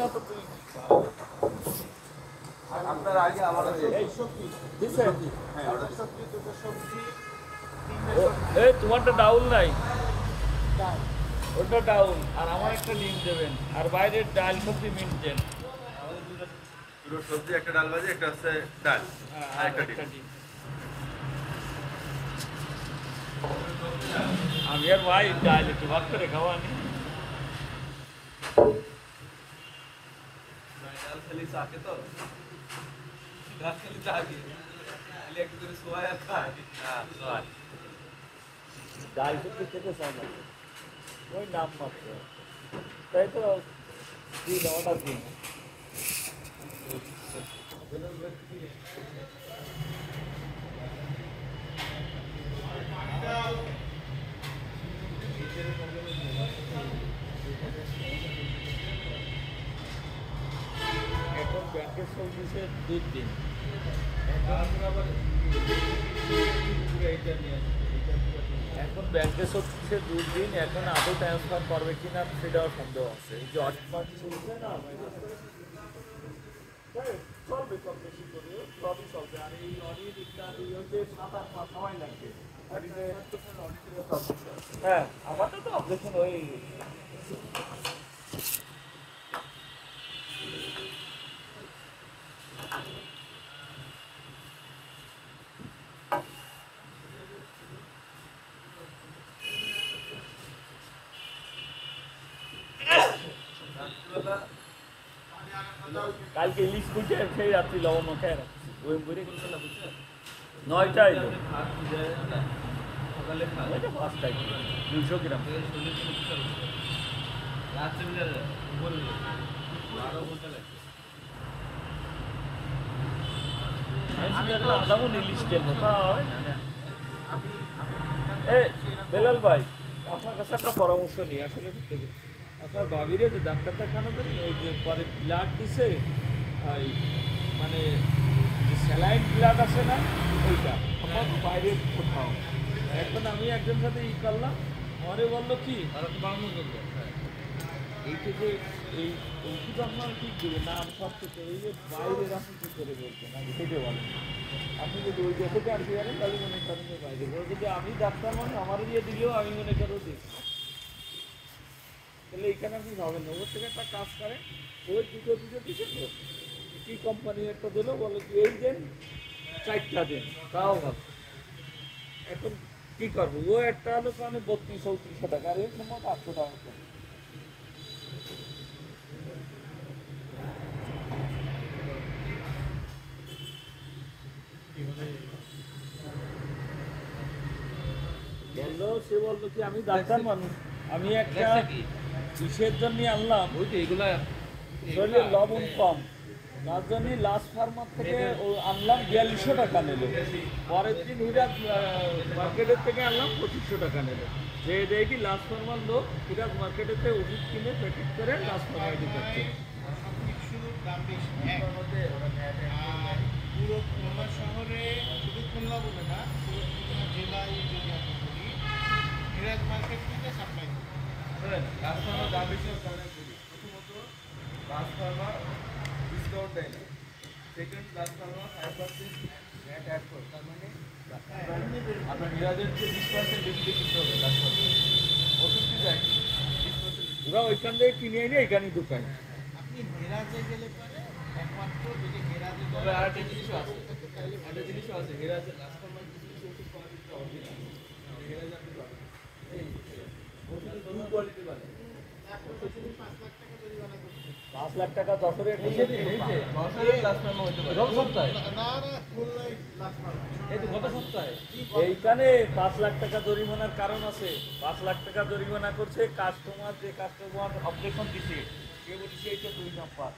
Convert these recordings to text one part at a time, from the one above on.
না তো তুমি আপনার আগে আমার এই দিছেন এই তোমারটা ডাউন নাই ওটা ডাউন আর আমার একটা ডিম দেবেন আর বাইরের ডাল সবজি মিট দেন দুটো সবজি একটা ডাল ভাজি একটা হচ্ছে ডাল আর একটা ডিম আমি আর ভাই ডাল একটু ভাগ করে খাওয়ানি ডাল খালি চাকে তো ডাল খালি চাকে খালি একটু করে সোয়া আর খায় হ্যাঁ সোয়া ডাল সবজি খেতে চাই না ওই নাম মাত্র তাই তো দিন অর্ডার দিন এখন ব্যাংকের চলতেছে 2 দিন এখন ব্যাংকে চলতেছে 2 দিন এখন আদৌ ট্রান্সফার করবে কিনা সেটাও সন্দেহ আছে এই যে অডিট মার্ক চলছে না চলবে কম বেশি করে সবই চলবে আর এই অডিট ইত্যাদি হচ্ছে 7-8 মাস সময় লাগবে হ্যাঁ আমাদের তো অবজেকশন ওই কালকে ইলিশ পুজো সেই রাত্রি লবণ খেয়ে রাখছি ওই বইরে কিন্তু না বুঝছো 9টা এলো সকালে খাওয়া ওইটা 5টা 200 গ্রাম রাত্রে মিলে উপরে 12 ঘন্টা লাগছে আধা মন ইলিশ কেন হয় এ বেলাল ভাই আপনার কাছে একটা পরামর্শ নিই আসলে আপনার ভাবিরে যে ডাক্তার দেখানো করি ওই যে পরে ব্লাড দিছে মানে যে স্যালাইন ব্লাড আছে না ওইটা আমার বাইরে কোথাও এখন আমি একজন সাথে করলাম আমারে বললো কি এইটা যে এই ওষুধ আপনার ঠিক দেবে না সব থেকে এই যে বাইরের আপনি কী করে বলছেন আমি সেটা বলেন আপনি যদি ওই দেখে আর কি জানেন তাহলে মনে করেন যে বাইরে যদি আমি ডাক্তার মানে আমার দিয়ে দিলেও আমি মনে করো দিই তাহলে এইখানে আপনি ভাবেন না ওর থেকে একটা কাজ করেন ওই দুটো দিচ্ছে তো কী কোম্পানি একটা দিলো বলে কি এই দেন 4টা দিন তাও ভালো এখন কী করবো ও একটা হলো মানে 32-34 টাকা আর এর সময় 800 টাকা করে বললো সে বললো কি আমি ডাক্তার মানুষ আমি একটা কিসের জন্য আনলাম ওই তো এইগুলা শরীরে লবণ কম তার জন্য লাস্ট ফার্মার থেকে আনলাম 4200 টাকা নিল পরের দিন হিরাজ মার্কেটের থেকে আনলাম 2500 টাকা নিল যে দেখি লাস্ট ফার্মার লোক হিরাজ মার্কেটেতে ওষুধ কিনে প্যাকেট করে লাস্ট ফার্মার দিচ্ছে দাম বেশি আর পুরো খুলনা শহরে শুধু খুলনা বলে না পুরো খুলনা জেলায় যদি আমরা বলি হিরাজ মার্কেট থেকে সাপ্লাই রাজফার্মার দাম বেশি কারণে করি প্রথমত রাজফার্মার ডিসকাউন্ট দেয় না সেকেন্ড রাজফার্মার 5% ভ্যাট অ্যাড করে তার মানে আপনার নিরাজের চেয়ে 20% বেশি কিনতে হবে রাজফার্মার ওষুধ কি যায় 20% ওরা ওইখান থেকে কিনে এনে এখানে দোকান আপনি হেরাজে গেলে পরে একমাত্র যদি হেরাজে তবে আরেকটা জিনিসও আছে আরেকটা জিনিসও আছে হেরাজের রাজফার্মার কিছু কিছু ওষুধ পাওয়া যাচ্ছে অরিজিনাল হেরাজ আপনি পাবেন এই ওষুধের দুই কোয়ালিটি পাবেন 5 লাখ টাকা দশরের এই যে বছরের রাজফার্মার হতে পারে গত সপ্তাহে না খুলনায় লাস্ট এই তো গত সপ্তাহে এইখানে 5 লাখ টাকা জরিমানার কারণ আছে 5 লাখ টাকা জরিমানা করছে কাস্টমার যে কাস্টমার অবজেকশন দিচ্ছে সে বলছে এটা 2 নাম্বার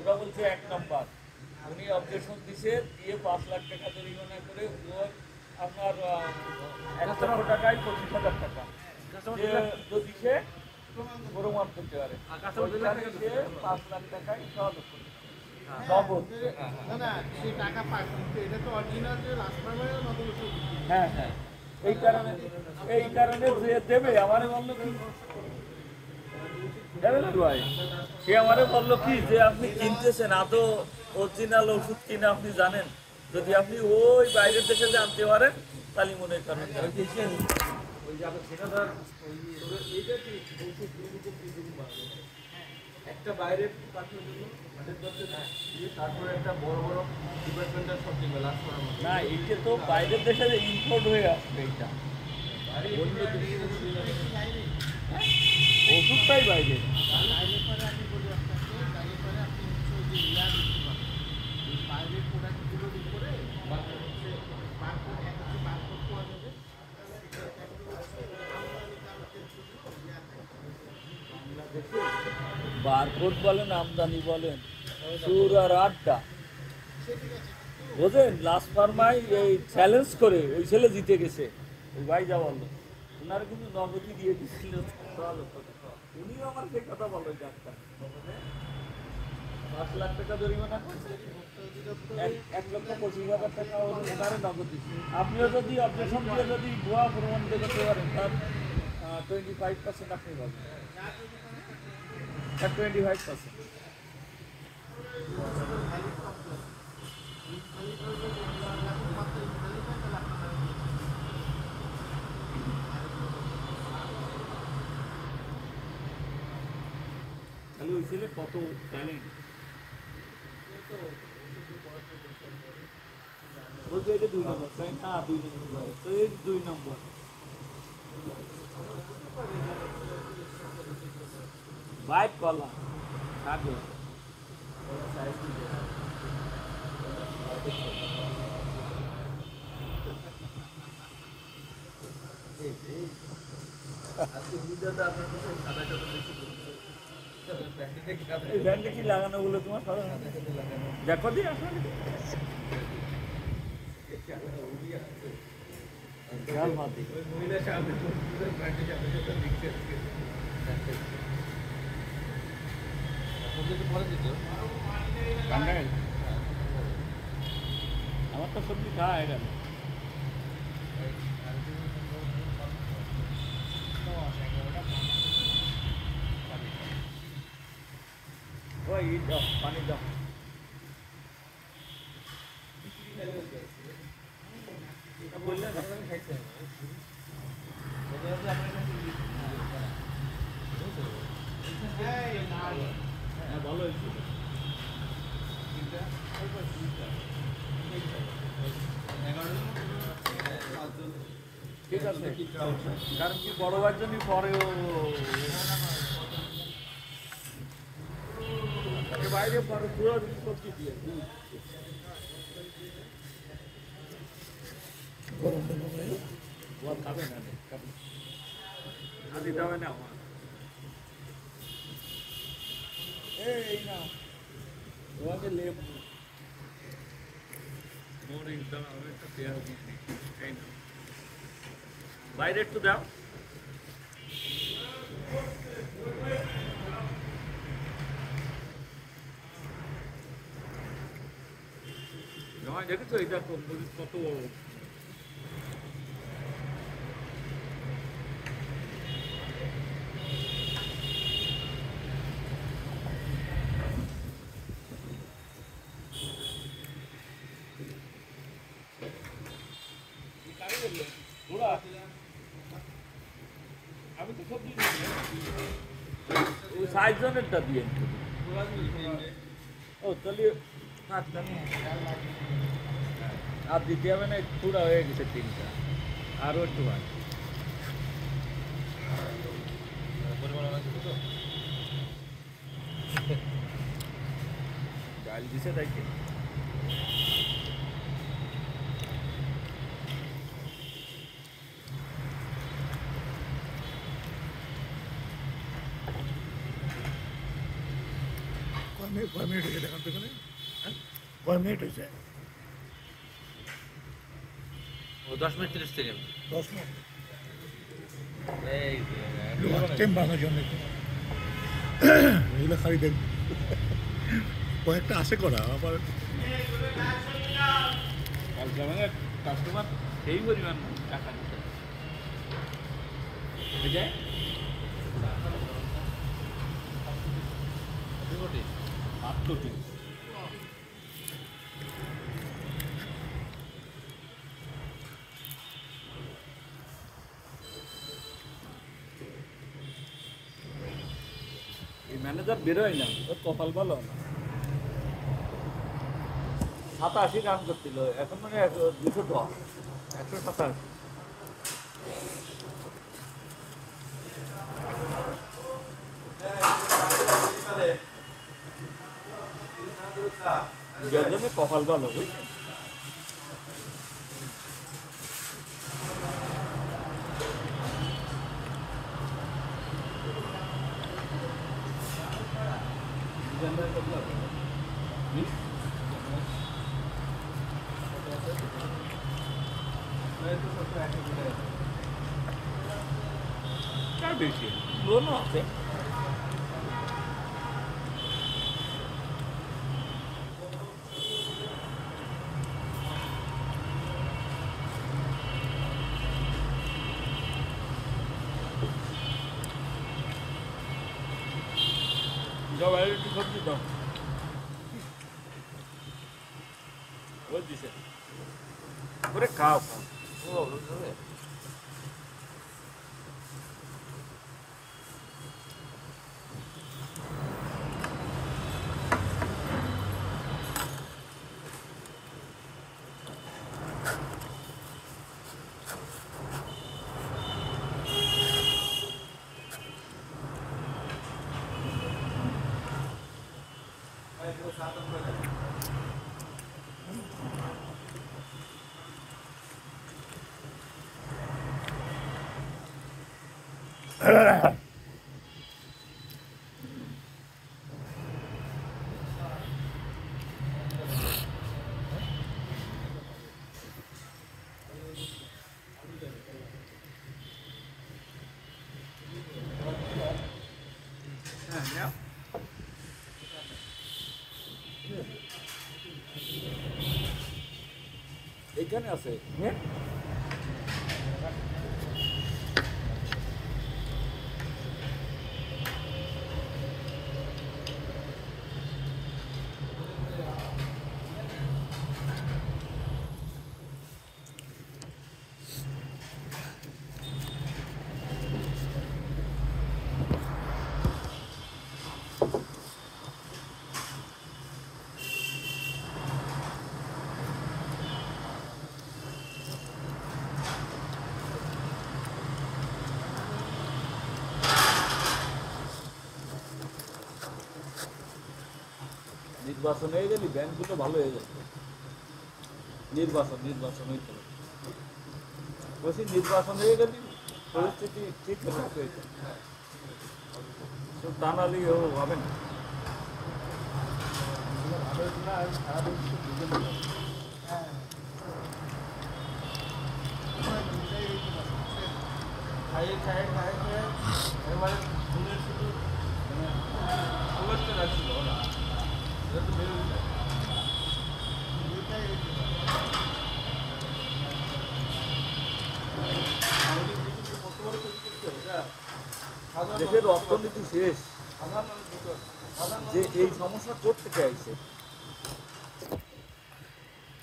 ওরা বলছে 1 নাম্বার উনি অবজেকশন দিছে দিয়ে 5 লাখ টাকা জরিমানা করে ও আপনার 1 লক্ষ টাকায় 25,000 টাকা যদি সে প্রমাণ করতে পারে 5 লাখ টাকায় 6 লক্ষ নগদ না না সে টাকা পায় কিন্তু এটা তো অরিজিনাল যে লাস্ট ফার্মারের মতো ওষুধ হ্যাঁ হ্যাঁ এই কারণে যে দেবে আমারে বললো কি জানেন কি ভাই, সে আমারে বললো কি যে আপনি কিনতেছেন আদৌ অরিজিনাল ওষুধ কিনা আপনি জানেন, যদি আপনি ওই বাইরের দেশে জানতে পারেন তাহলে মনে করেন একটা বাইরে পাঠানোর জন্য 100% দিয়ে তারপরে একটা বড় বড় ডিপার্টমেন্টাল সব দিবে লাস্ট করার মতো। না, এটা তো বাইরের দেশে ইম্পোর্ট হয়ে আসবে, এইটা অন্য দেশে ওষুধটাই বাইরে। তাইলে পরে আমি বলি আপনাকে, তাইলে পরে আপনি হচ্ছে ওই যে ইয়া দিতে পারেন, এই বাইরের প্রোডাক্টগুলোর উপরে হচ্ছে বারকোড, এক হচ্ছে বারকোড পাওয়া যাবে, বারকোড বলেন, আমদানি বলেন, সুর আর আড্ডা বোঝেন। লাস্ট ফার্মায় এই চ্যালেঞ্জ করে ওই ছেলে জিতে গেছে, ওই ভাই যা বললো, ওনারা কিন্তু নগদি দিয়ে দিচ্ছিল, উনিও আমার সেই কথা বলো যে একটা 5 লাখ টাকা জরিমানা করছে, 1,25,000 টাকা ওনারে নগদ দিচ্ছে। আপনিও যদি অবজেকশন দিয়ে যদি ভুয়া প্রমাণ করতে পারেন তার 25% আপনি পাবেন, 25%। তাহলে ওই ছেলে কত ট্যালেন্ট, বলতে এটা 2 নম্বর তাই না? 2 নম্বর তো এই 2 নম্বর বাইক কলা কাগজ এই ব্যান্ডে কি লাগানো বলে তোমার সাধারণ দেখো দিয়ে আসলে খেয়াল মাতি আমার তো সবজি খাওয়া হয়ে গেল। ওই দাও পানি দাও, বললেন খাইছে হ্যাঁ ভালো হয়েছে। ঠিক আছে, কারণ কি বড় একজনই পরেও বাইরে পরে পুরো সবজি দিয়ে খাবে না দিতে হবে না আমার এই না তোমাকে লেবু মরিচ দাও, একটা পেঁয়াজ এই না বাইরে একটু দাও। নয় দেখেছো এটা কত বড়, আমি তো সবজি ওই 60 জনেরটা দিয়ে ও তাহলে আর দিতে হবে না, পুরা হয়ে গেছে 3টা, আরও একটু ভাই ডাল দিছে তাই কি কয় মিনিট হয়েছে দেখান তো এখানে, কয় মিনিট হয়েছে? ও 10 মিনিট 30 সেকেন্ড 10 মিনিট এই টাইম বানানোর জন্য এগুলো খালি দেখ কয়েকটা আসে করা আবার কালকে আমাদের কাস্টমার সেই পরিমাণ টাকা দিতে যায় আটটি এই ম্যানেজার বেরোয় না, ওর কপাল ভালো না। 87 রান করছিল, এখন মানে 210, 127। জন্য কপাল ভালো, বুঝছেন? তার বেশি লোনও আছে। যাও বাইরে একটু সবজি দাও, ওই দিছে করে খাও খাও। এইখানে আছে হ্যাঁ। নির্বাচন হয়ে গেলে ব্যাংকগুলো ভালো হয়ে যাবে। নির্বাচন হইতে হবে, বলছি নির্বাচন হয়ে গেলে পরিস্থিতি ঠিক হয়ে যাবে, তা নাহলে হবে না। খাইয়ে এবারে ফুলের শুধু অবস্থা রাখছিল ওরা, এটা তো বেরোবে না। দেশের অর্থনীতি শেষ, যে এই সমস্যা করতে চাইছে।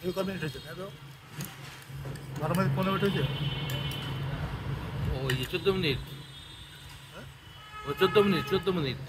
এই কত মিনিট হয়েছে? 12 মিনিট 15 মিনিট হয়েছে। ওই 14 মিনিট, ও 14 মিনিট